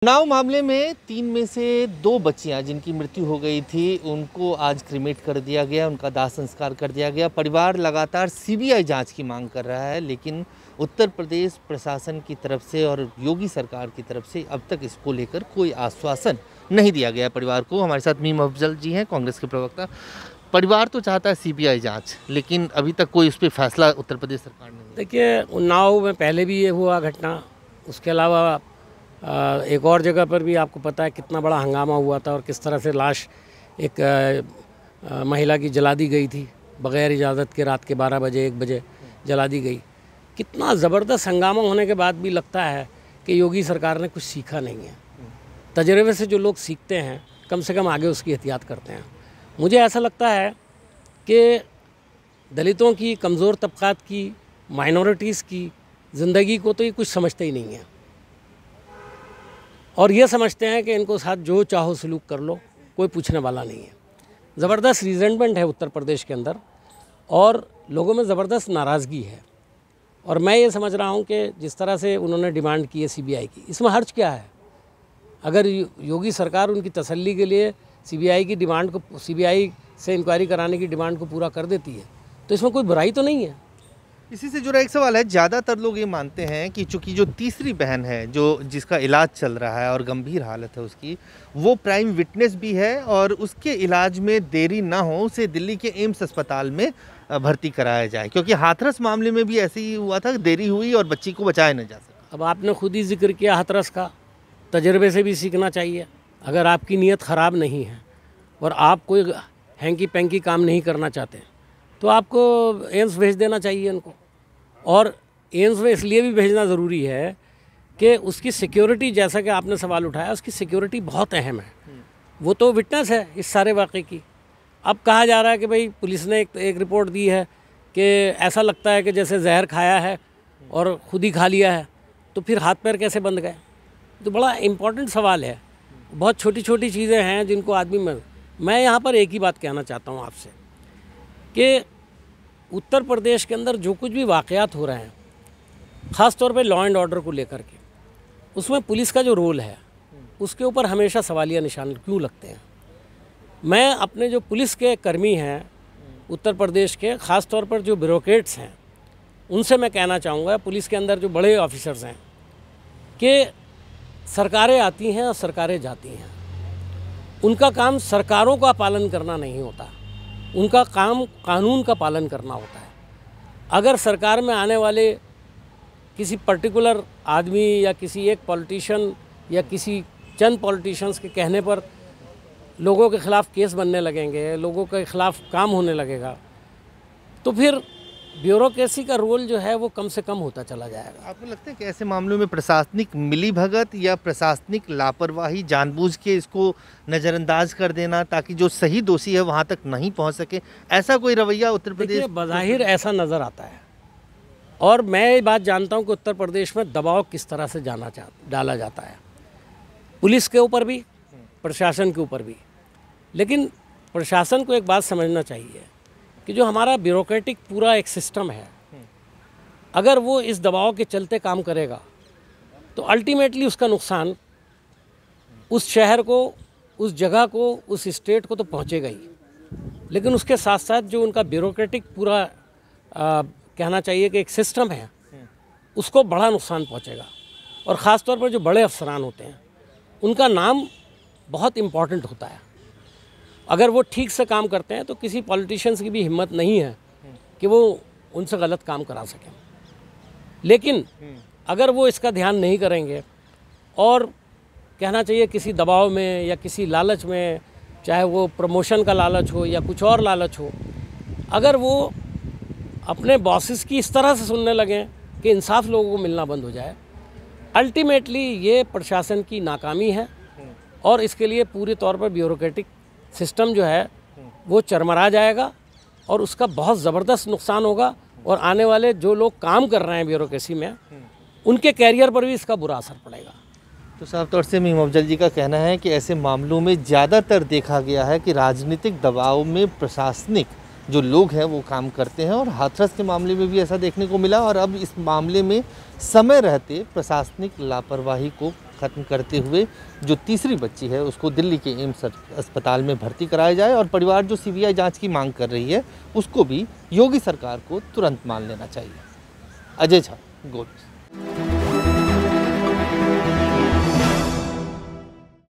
चुनाव मामले में 3 में से 2 बच्चियां जिनकी मृत्यु हो गई थी उनको आज क्रिमेट कर दिया गया, उनका दाह संस्कार कर दिया गया। परिवार लगातार सीबीआई जांच की मांग कर रहा है, लेकिन उत्तर प्रदेश प्रशासन की तरफ से और योगी सरकार की तरफ से अब तक इसको लेकर कोई आश्वासन नहीं दिया गया परिवार को। हमारे साथ मीम अफजल जी हैं, कांग्रेस के प्रवक्ता। परिवार तो चाहता है सीबीआई जाँच, लेकिन अभी तक कोई उस पर फैसला उत्तर प्रदेश सरकार ने। देखिए, उन्नाव में पहले भी ये हुआ घटना, उसके अलावा एक और जगह पर भी आपको पता है कितना बड़ा हंगामा हुआ था और किस तरह से लाश एक महिला की जला दी गई थी बग़ैर इजाज़त के। रात के 12 बजे 1 बजे जला दी गई। कितना ज़बरदस्त हंगामा होने के बाद भी लगता है कि योगी सरकार ने कुछ सीखा नहीं है। तजर्बे से जो लोग सीखते हैं कम से कम आगे उसकी एहतियात करते हैं। मुझे ऐसा लगता है कि दलितों की, कमज़ोर तबक़ात की, माइनॉरिटीज़ की ज़िंदगी को तो ये कुछ समझते ही नहीं है और ये समझते हैं कि इनको साथ जो चाहो सलूक कर लो, कोई पूछने वाला नहीं है। ज़बरदस्त रिजेंटमेंट है उत्तर प्रदेश के अंदर और लोगों में ज़बरदस्त नाराज़गी है। और मैं ये समझ रहा हूँ कि जिस तरह से उन्होंने डिमांड की है सीबीआई की, इसमें हर्ज क्या है? अगर योगी सरकार उनकी तसल्ली के लिए सीबीआई की डिमांड को, सीबीआई से इंक्वायरी कराने की डिमांड को पूरा कर देती है तो इसमें कोई बुराई तो नहीं है। इसी से जुड़ा एक सवाल है, ज़्यादातर लोग ये मानते हैं कि चूंकि जो तीसरी बहन है जिसका इलाज चल रहा है और गंभीर हालत है उसकी, वो प्राइम विटनेस भी है और उसके इलाज में देरी ना हो उसे दिल्ली के एम्स अस्पताल में भर्ती कराया जाए, क्योंकि हाथरस मामले में भी ऐसे ही हुआ था, देरी हुई और बच्ची को बचाया न जा सका। अब आपने खुद ही जिक्र किया हाथरस का, तजर्बे से भी सीखना चाहिए। अगर आपकी नीयत ख़राब नहीं है और आप कोई हैंकी पैंकी काम नहीं करना चाहते तो आपको एम्स भेज देना चाहिए उनको। और एम्स में इसलिए भी भेजना ज़रूरी है कि उसकी सिक्योरिटी, जैसा कि आपने सवाल उठाया, उसकी सिक्योरिटी बहुत अहम है। वो तो विटनेस है इस सारे वाक़े की। अब कहा जा रहा है कि भाई पुलिस ने एक रिपोर्ट दी है कि ऐसा लगता है कि जैसे जहर खाया है और ख़ुद ही खा लिया है, तो फिर हाथ पैर कैसे बंध गए? तो बड़ा इम्पॉर्टेंट सवाल है। बहुत छोटी छोटी चीज़ें हैं जिनको आदमी मैं यहाँ पर एक ही बात कहना चाहता हूँ आपसे कि उत्तर प्रदेश के अंदर जो कुछ भी वाक़यात हो रहे हैं, ख़ास तौर पे लॉ एंड ऑर्डर को लेकर के, उसमें पुलिस का जो रोल है उसके ऊपर हमेशा सवालिया निशान क्यों लगते हैं। मैं अपने जो पुलिस के कर्मी हैं उत्तर प्रदेश के, ख़ास तौर पर जो ब्यूरोक्रेट्स हैं, उनसे मैं कहना चाहूँगा, पुलिस के अंदर जो बड़े ऑफिसर्स हैं, कि सरकारें आती हैं और सरकारें जाती हैं। उनका काम सरकारों का पालन करना नहीं होता, उनका काम कानून का पालन करना होता है। अगर सरकार में आने वाले किसी पर्टिकुलर आदमी या किसी एक पॉलिटिशियन या किसी चंद पॉलिटिशियंस के कहने पर लोगों के ख़िलाफ़ केस बनने लगेंगे, लोगों के ख़िलाफ़ काम होने लगेगा, तो फिर ब्यूरोक्रेसी का रोल जो है वो कम से कम होता चला जाएगा। आपको लगता है कि ऐसे मामलों में प्रशासनिक मिलीभगत या प्रशासनिक लापरवाही, जानबूझ के इसको नज़रअंदाज कर देना ताकि जो सही दोषी है वहां तक नहीं पहुंच सके, ऐसा कोई रवैया उत्तर प्रदेश? बज़ाहिर ऐसा नज़र आता है और मैं ये बात जानता हूं कि उत्तर प्रदेश में दबाव किस तरह से डाला जाता है, पुलिस के ऊपर भी, प्रशासन के ऊपर भी। लेकिन प्रशासन को एक बात समझना चाहिए कि जो हमारा ब्यूरोक्रेटिक पूरा एक सिस्टम है, अगर वो इस दबाव के चलते काम करेगा तो अल्टीमेटली उसका नुकसान उस शहर को, उस जगह को, उस स्टेट को तो पहुंचेगा ही, लेकिन उसके साथ साथ जो उनका ब्यूरोक्रेटिक पूरा कहना चाहिए कि एक सिस्टम है, उसको बड़ा नुकसान पहुंचेगा। और ख़ास तौर पर जो बड़े अफसरान होते हैं उनका नाम बहुत इम्पॉर्टेंट होता है। अगर वो ठीक से काम करते हैं तो किसी पॉलिटिशियंस की भी हिम्मत नहीं है कि वो उनसे गलत काम करा सकें। लेकिन अगर वो इसका ध्यान नहीं करेंगे और कहना चाहिए किसी दबाव में या किसी लालच में, चाहे वो प्रमोशन का लालच हो या कुछ और लालच हो, अगर वो अपने बॉसेस की इस तरह से सुनने लगें कि इंसाफ लोगों को मिलना बंद हो जाए, अल्टीमेटली ये प्रशासन की नाकामी है और इसके लिए पूरे तौर पर ब्यूरोक्रेटिक सिस्टम जो है वो चरमरा जाएगा और उसका बहुत ज़बरदस्त नुकसान होगा और आने वाले जो लोग काम कर रहे हैं ब्यूरोक्रेसी में, उनके कैरियर पर भी इसका बुरा असर पड़ेगा। तो साफ तौर से मीम अफजल जी का कहना है कि ऐसे मामलों में ज़्यादातर देखा गया है कि राजनीतिक दबाव में प्रशासनिक जो लोग हैं वो काम करते हैं और हाथरस के मामले में भी ऐसा देखने को मिला और अब इस मामले में समय रहते प्रशासनिक लापरवाही को खत्म करते हुए जो तीसरी बच्ची है उसको दिल्ली के एम्स अस्पताल में भर्ती कराया जाए और परिवार जो सीबीआई जांच की मांग कर रही है उसको भी योगी सरकार को तुरंत मान लेना चाहिए। अजय झा, गोल्ड।